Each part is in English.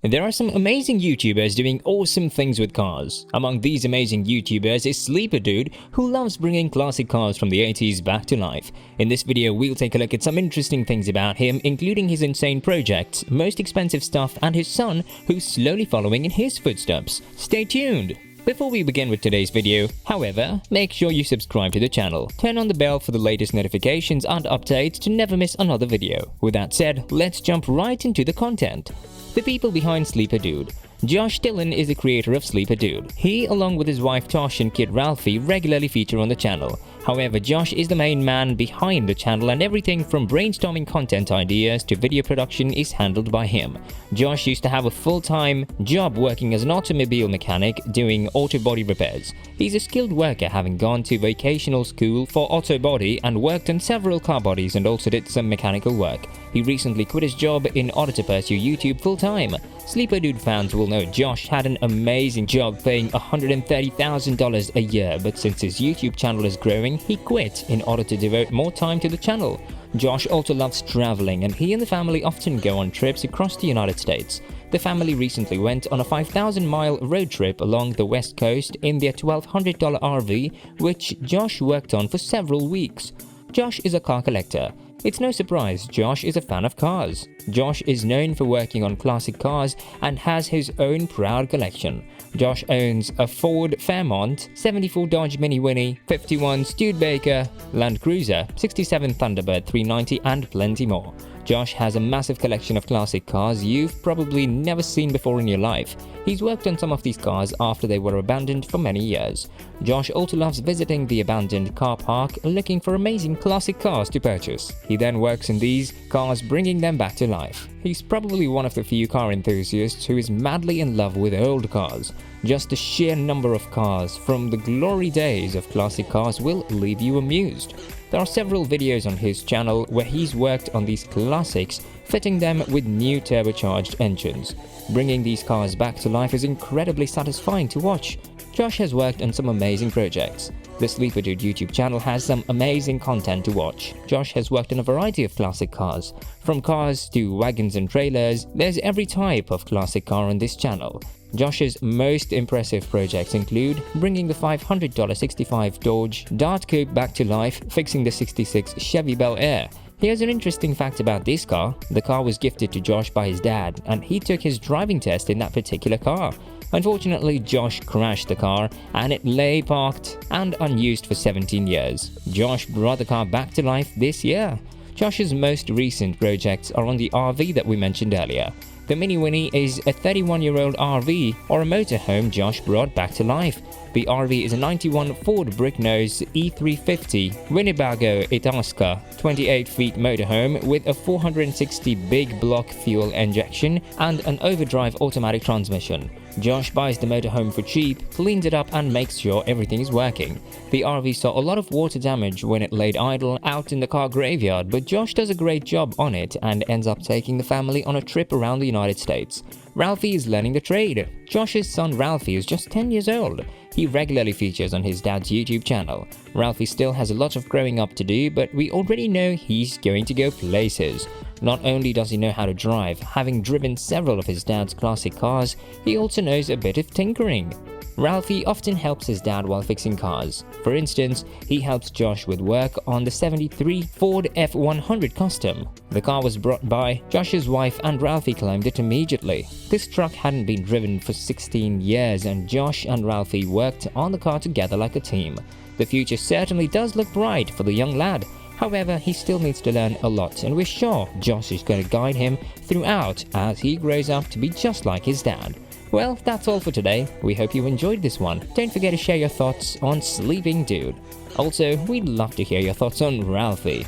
There are some amazing YouTubers doing awesome things with cars. Among these amazing YouTubers is Sleeperdude, who loves bringing classic cars from the 80s back to life. In this video, we'll take a look at some interesting things about him, including his insane projects, most expensive stuff, and his son, who's slowly following in his footsteps. Stay tuned! Before we begin with today's video, however, make sure you subscribe to the channel, turn on the bell for the latest notifications and updates to never miss another video. With that said, let's jump right into the content. The people behind Sleeperdude. Josh Dillon is the creator of Sleeperdude. He, along with his wife Tosh and kid Ralphie, regularly feature on the channel. However, Josh is the main man behind the channel and everything from brainstorming content ideas to video production is handled by him. Josh used to have a full-time job working as an automobile mechanic doing auto body repairs. He's a skilled worker, having gone to vocational school for auto body and worked on several car bodies and also did some mechanical work. He recently quit his job in order to pursue YouTube full-time. Sleeperdude fans will know Josh had an amazing job paying $130,000 a year, but since his YouTube channel is growing, he quit in order to devote more time to the channel. Josh also loves traveling, and he and the family often go on trips across the United States. The family recently went on a 5,000-mile road trip along the west coast in their $1,200 RV, which Josh worked on for several weeks. Josh is a car collector. It's no surprise Josh is a fan of cars. Josh is known for working on classic cars and has his own proud collection. Josh owns a Ford Fairmont, 74 Dodge Mini Winnie, 51 Studebaker Land Cruiser, 67 Thunderbird 390 and plenty more. Josh has a massive collection of classic cars you've probably never seen before in your life. He's worked on some of these cars after they were abandoned for many years. Josh also loves visiting the abandoned car park looking for amazing classic cars to purchase. He then works in these cars, bringing them back to life. He's probably one of the few car enthusiasts who is madly in love with old cars. Just the sheer number of cars from the glory days of classic cars will leave you amused. There are several videos on his channel where he's worked on these classics, fitting them with new turbocharged engines. Bringing these cars back to life is incredibly satisfying to watch. Josh has worked on some amazing projects. The Sleeperdude YouTube channel has some amazing content to watch. Josh has worked on a variety of classic cars. From cars to wagons and trailers, there's every type of classic car on this channel. Josh's most impressive projects include bringing the $500 65 Dodge Dart Coupe back to life, fixing the 66 Chevy Bel Air. Here's an interesting fact about this car. The car was gifted to Josh by his dad, and he took his driving test in that particular car. Unfortunately, Josh crashed the car and it lay parked and unused for 17 years. Josh brought the car back to life this year. Josh's most recent projects are on the RV that we mentioned earlier. The Mini Winnie is a 31-year-old RV or a motorhome Josh brought back to life. The RV is a 91 Ford Bricknose E350 Winnebago Itasca 28 feet motorhome with a 460 big block fuel injection and an overdrive automatic transmission. Josh buys the motorhome for cheap, cleans it up and makes sure everything is working. The RV saw a lot of water damage when it laid idle out in the car graveyard, but Josh does a great job on it and ends up taking the family on a trip around the United States. Ralphie is learning the trade. Josh's son Ralphie is just 10 years old. He regularly features on his dad's YouTube channel. Ralphie still has a lot of growing up to do, but we already know he's going to go places. Not only does he know how to drive, having driven several of his dad's classic cars, he also knows a bit of tinkering. Ralphie often helps his dad while fixing cars. For instance, he helps Josh with work on the 73 Ford F100 Custom. The car was brought by Josh's wife and Ralphie claimed it immediately. This truck hadn't been driven for 16 years and Josh and Ralphie worked on the car together like a team. The future certainly does look bright for the young lad. However, he still needs to learn a lot and we're sure Josh is going to guide him throughout as he grows up to be just like his dad. Well, that's all for today. We hope you enjoyed this one. Don't forget to share your thoughts on Sleeping Dude. Also, we'd love to hear your thoughts on Ralphie.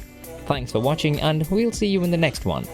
Thanks for watching and we'll see you in the next one.